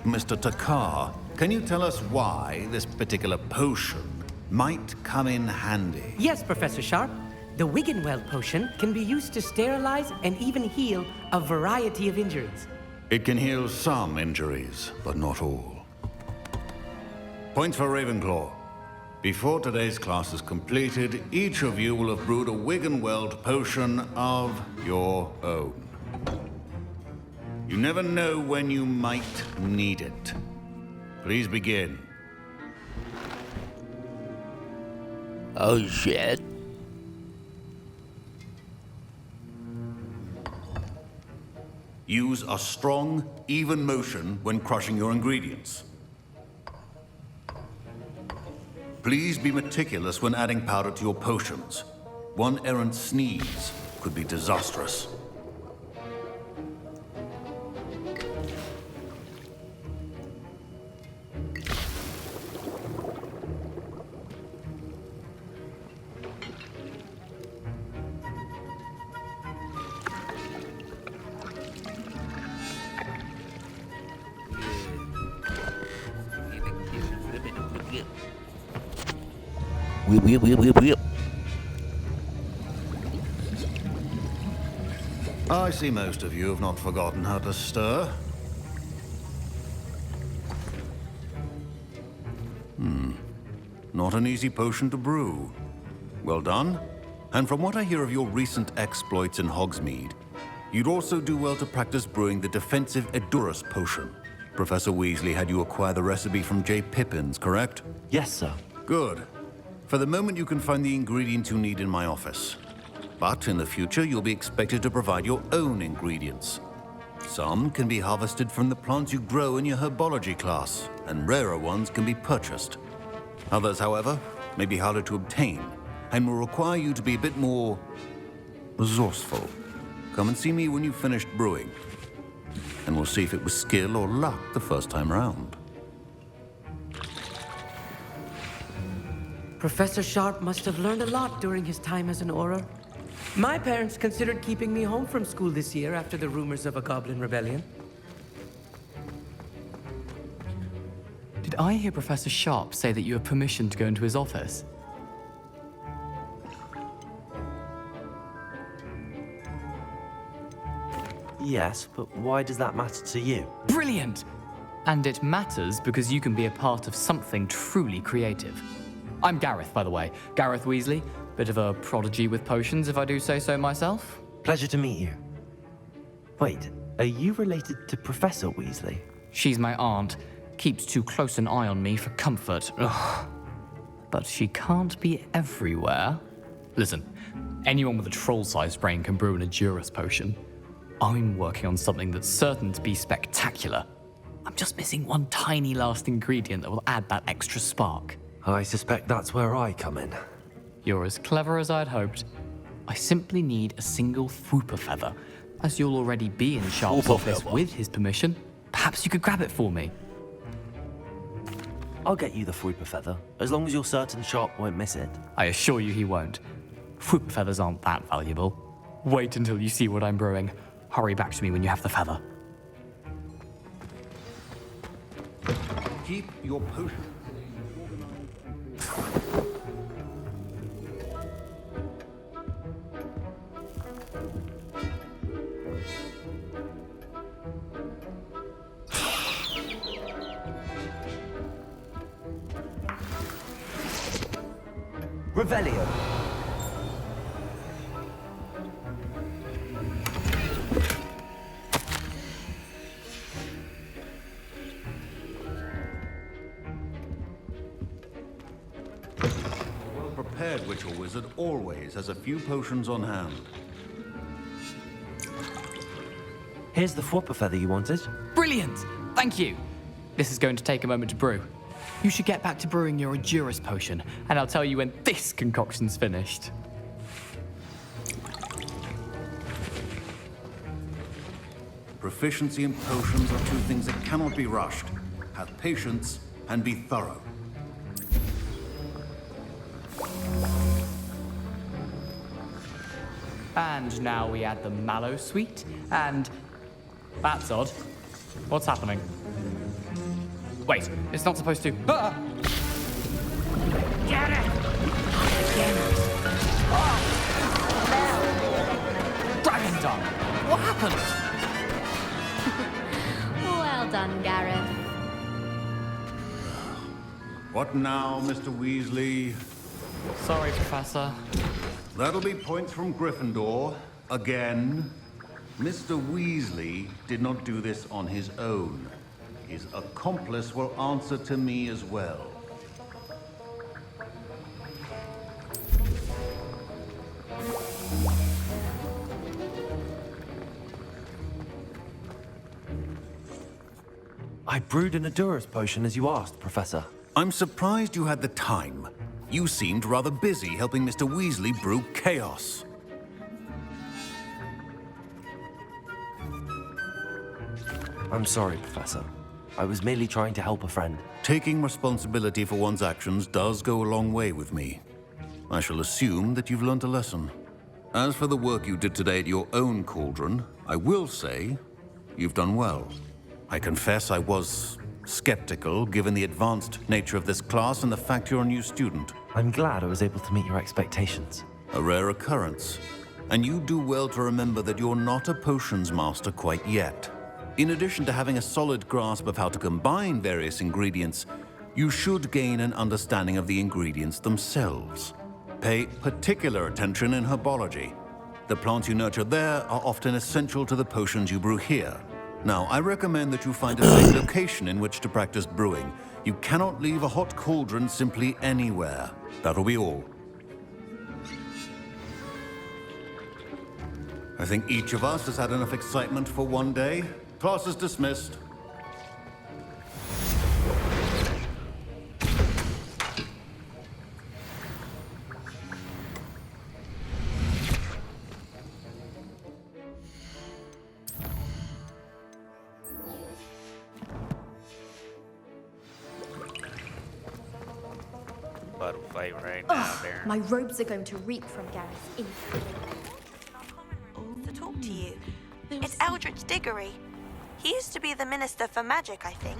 Mr. Takar, can you tell us why this particular potion might come in handy? Yes, Professor Sharp. The Wiggenweld potion can be used to sterilize and even heal a variety of injuries. It can heal some injuries, but not all. Points for Ravenclaw. Before today's class is completed, each of you will have brewed a Wiggenweld potion of your own. You never know when you might need it. Please begin. Oh shit. Use a strong, even motion when crushing your ingredients. Please be meticulous when adding powder to your potions. One errant sneeze could be disastrous. Whip. I see most of you have not forgotten how to stir. Not an easy potion to brew. Well done. And from what I hear of your recent exploits in Hogsmeade, you'd also do well to practice brewing the defensive Edurus potion. Professor Weasley had you acquire the recipe from J. Pippins, correct? Yes, sir. Good. For the moment, you can find the ingredients you need in my office. But in the future, you'll be expected to provide your own ingredients. Some can be harvested from the plants you grow in your herbology class, and rarer ones can be purchased. Others, however, may be harder to obtain, and will require you to be a bit more resourceful. Come and see me when you've finished brewing, and we'll see if it was skill or luck the first time round. Professor Sharp must have learned a lot during his time as an Auror. My parents considered keeping me home from school this year after the rumors of a goblin rebellion. Did I hear Professor Sharp say that you have permission to go into his office? Yes, but why does that matter to you? Brilliant! And it matters because you can be a part of something truly creative. I'm Gareth, by the way. Gareth Weasley. Bit of a prodigy with potions, if I do say so myself. Pleasure to meet you. Wait, are you related to Professor Weasley? She's my aunt. Keeps too close an eye on me for comfort. Ugh. But she can't be everywhere. Listen, anyone with a troll-sized brain can brew an Edurus potion. I'm working on something that's certain to be spectacular. I'm just missing one tiny last ingredient that will add that extra spark. I suspect that's where I come in. You're as clever as I'd hoped. I simply need a single Fwooper feather. As you'll already be in Sharp's office with his permission, perhaps you could grab it for me. I'll get you the Fwooper feather, as long as you're certain Sharp won't miss it. I assure you he won't. Fwooper feathers aren't that valuable. Wait until you see what I'm brewing. Hurry back to me when you have the feather. Keep your potion. Revelio. A well-prepared witch or wizard always has a few potions on hand. Here's the Fwopper feather you wanted. Brilliant! Thank you. This is going to take a moment to brew. You should get back to brewing your Endurus potion, and I'll tell you when this concoction's finished. Proficiency in potions are two things that cannot be rushed. Have patience and be thorough. And now we add the mallow sweet, and... That's odd. What's happening? Wait, it's not supposed to... Ah! Get it! Dragon Dung! What happened? Well done, Gareth. What now, Mr. Weasley? Sorry, Professor. That'll be points from Gryffindor. Again. Mr. Weasley did not do this on his own. His accomplice will answer to me as well. I brewed an Endurus potion as you asked, Professor. I'm surprised you had the time. You seemed rather busy helping Mr. Weasley brew chaos. I'm sorry, Professor. I was merely trying to help a friend. Taking responsibility for one's actions does go a long way with me. I shall assume that you've learnt a lesson. As for the work you did today at your own cauldron, I will say you've done well. I confess I was skeptical, given the advanced nature of this class and the fact you're a new student. I'm glad I was able to meet your expectations. A rare occurrence. And you do well to remember that you're not a potions master quite yet. In addition to having a solid grasp of how to combine various ingredients, you should gain an understanding of the ingredients themselves. Pay particular attention in herbology. The plants you nurture there are often essential to the potions you brew here. Now, I recommend that you find a safe location in which to practice brewing. You cannot leave a hot cauldron simply anywhere. That'll be all. I think each of us has had enough excitement for one day. Class is dismissed. About to fight right now, Baron. My robes are going to reek from Gareth's influence. To talk to you. It's Eldritch Diggory. He used to be the Minister for Magic, I think.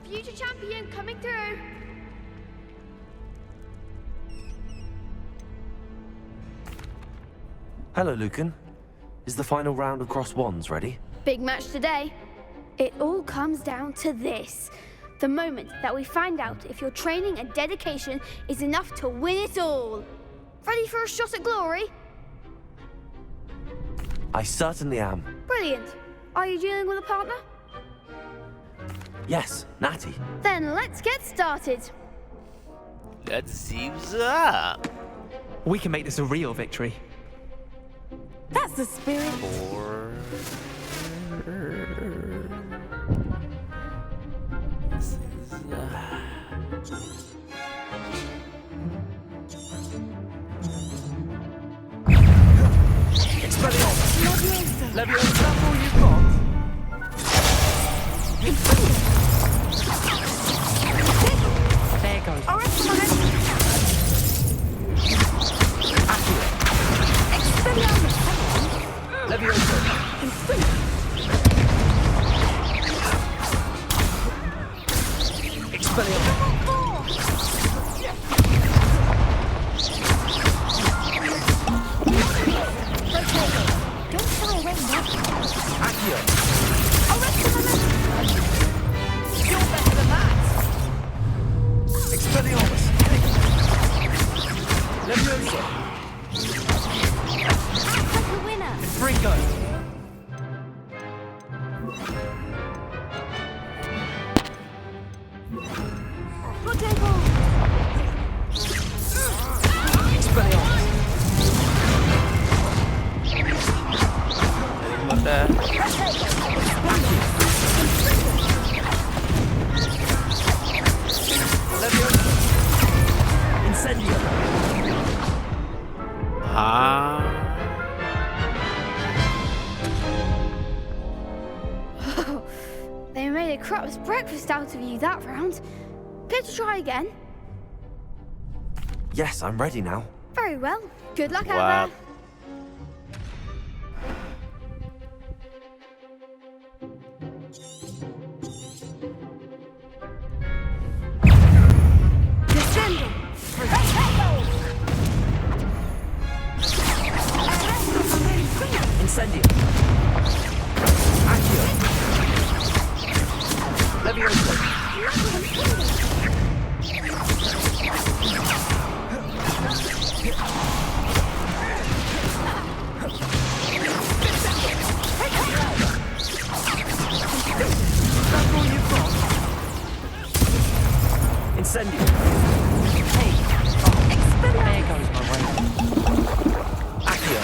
Future champion coming through. Hello, Lucan. Is the final round of Cross Wands ready? Big match today. It all comes down to this. The moment that we find out if your training and dedication is enough to win it all. Ready for a shot at glory? I certainly am. Brilliant. Are you dealing with a partner? Yes, Natty. Then let's get started. Let's see what's up. We can make this a real victory. That's the spirit. Expelliarmus! Leviosa, is that all you've got? There goes. All right, come on. Expelliarmus, come on. Leviosa. Don't shy away now. Accio. You're better than that. Expelliarmus. Leviosa. Act like a winner. Fringo. Rodrigo. Expelliarmus. What that? Leviosa. Incendio. They made a crap's breakfast out of you that round. Care to try again? Yes, I'm ready now. Very well. Good luck Wow. out there. Descendo. Incendio. Accio. Leviosa. That's all you've got. Incendio. Hey. There goes my way. Accio.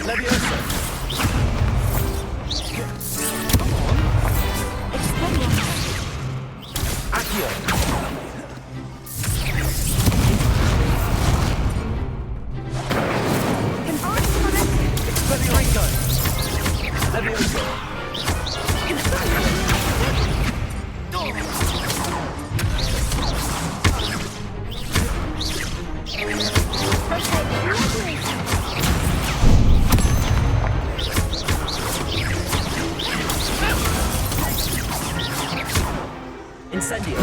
Leviosa. Come on. Accio. Expelliarmus. Leviosa. Incendio.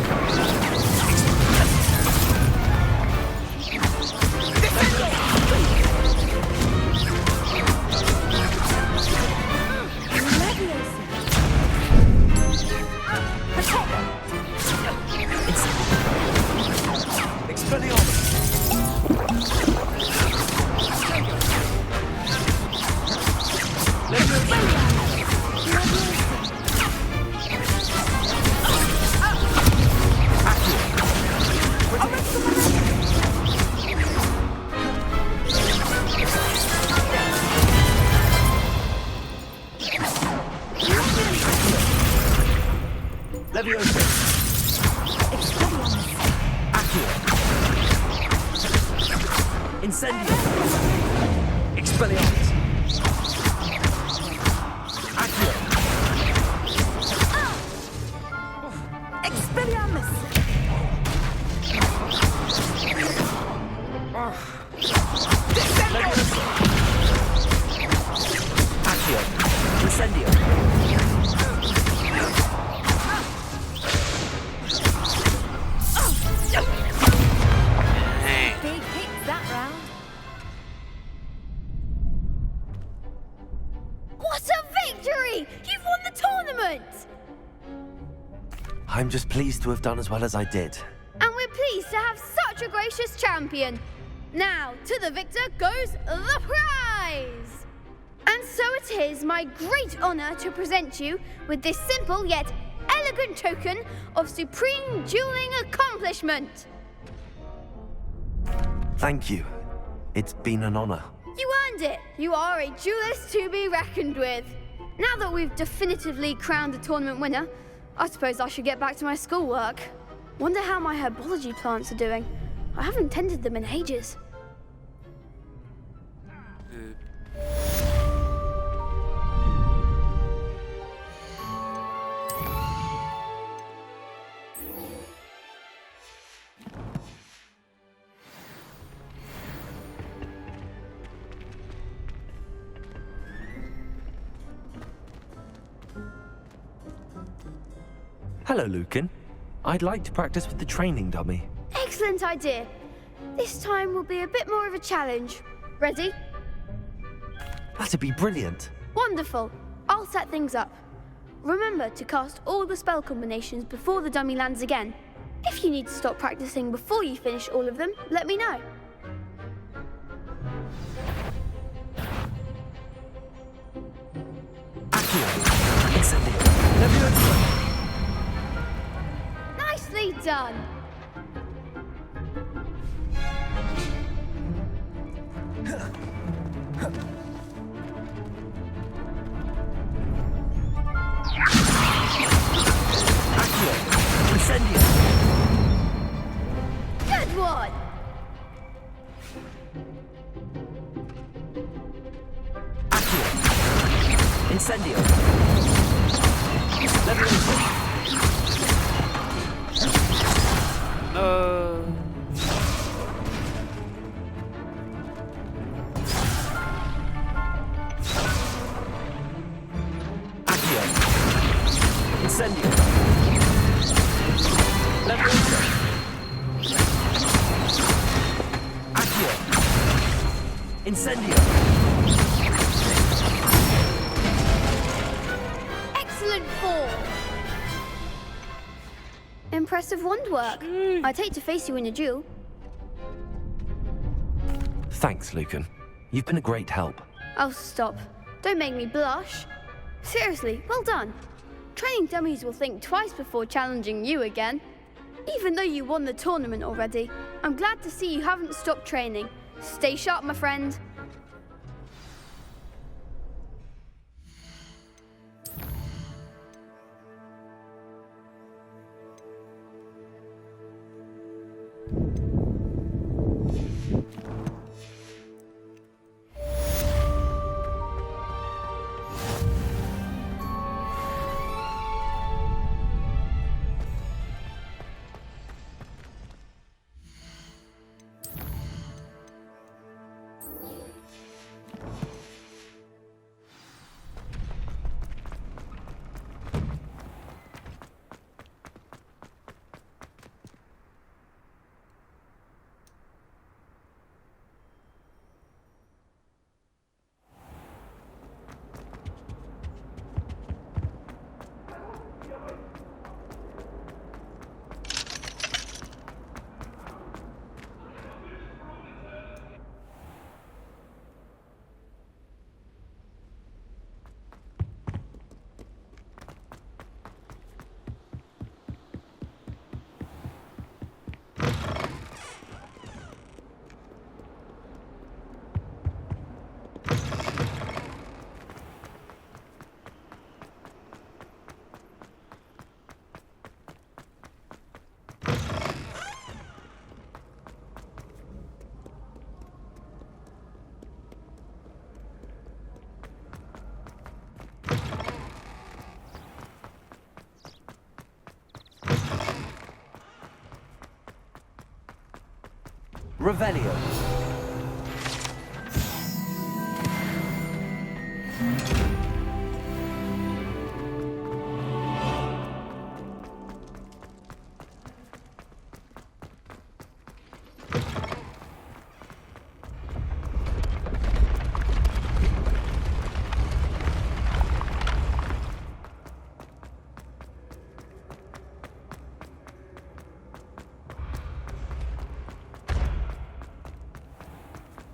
Expelliarmus. Leviosa. Accio. Incendio. Expelliarmus. Accio. Expelliarmus. Leviosa. Accio. Incendio. Big hits that round. What a victory! You've won the tournament! I'm just pleased to have done as well as I did. And we're pleased to have such a gracious champion. Now, to the victor goes the prize! And And so it is my great honor to present you with this simple yet elegant token of supreme dueling accomplishment. Thank you. It's been an honor. You earned it. You are a duelist to be reckoned with. Now that we've definitively crowned the tournament winner, I suppose I should get back to my schoolwork. Wonder how my herbology plants are doing. I haven't tended them in ages. Hello, Lucan. I'd like to practice with the training dummy. Excellent idea. This time will be a bit more of a challenge. Ready? That'd be brilliant. Wonderful. I'll set things up. Remember to cast all the spell combinations before the dummy lands again. If you need to stop practicing before you finish all of them, let me know. Nicely done. Good one. Incendio. Levitation. Accio. Incendio. Levitation. Accio. Incendio. Excellent form. Impressive wand work. I'd hate to face you in a duel. Thanks, Lucan. You've been a great help. Oh, stop. Don't make me blush. Seriously, well done. Training dummies will think twice before challenging you again. Even though you won the tournament already, I'm glad to see you haven't stopped training. Stay sharp, my friend. Revelio.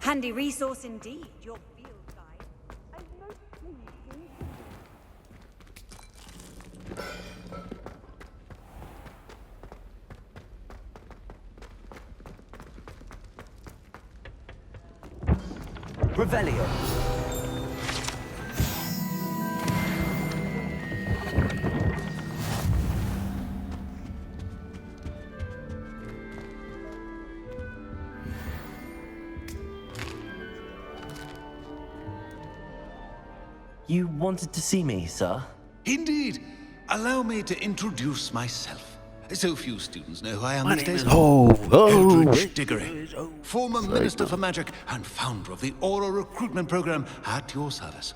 Handy resource indeed, your field guide. Revelio. You wanted to see me, sir? Indeed. Allow me to introduce myself. So few students know who I am My these name days. is Eldridge Diggory, former Minister for Magic and founder of the Aura recruitment program at your service.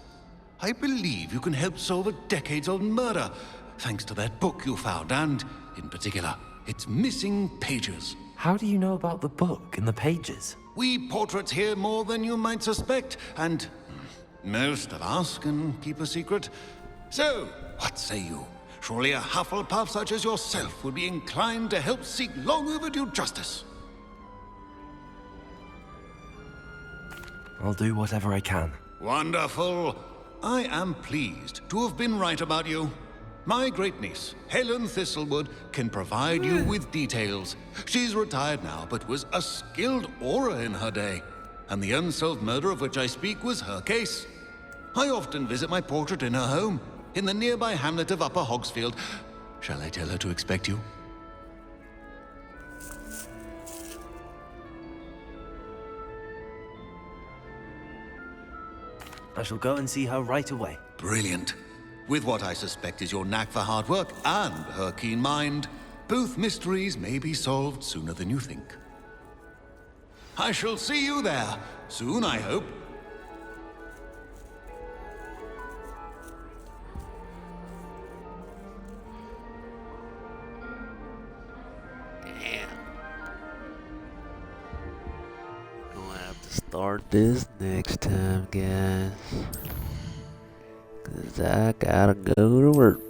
I believe you can help solve a decades-old murder, thanks to that book you found, and, in particular, its missing pages. How do you know about the book and the pages? We portraits hear more than you might suspect, and most of us can keep a secret. So, what say you? Surely a Hufflepuff such as yourself would be inclined to help seek long overdue justice. I'll do whatever I can. Wonderful. I am pleased to have been right about you. My great-niece, Helen Thistlewood, can provide you with details. She's retired now, but was a skilled aura in her day. And the unsolved murder of which I speak was her case. I often visit my portrait in her home, in the nearby hamlet of Upper Hogsfield. Shall I tell her to expect you? I shall go and see her right away. Brilliant. With what I suspect is your knack for hard work and her keen mind, both mysteries may be solved sooner than you think. I shall see you there, soon I hope. Damn. Gonna have to start this next time, guys. 'Cause I gotta go to work.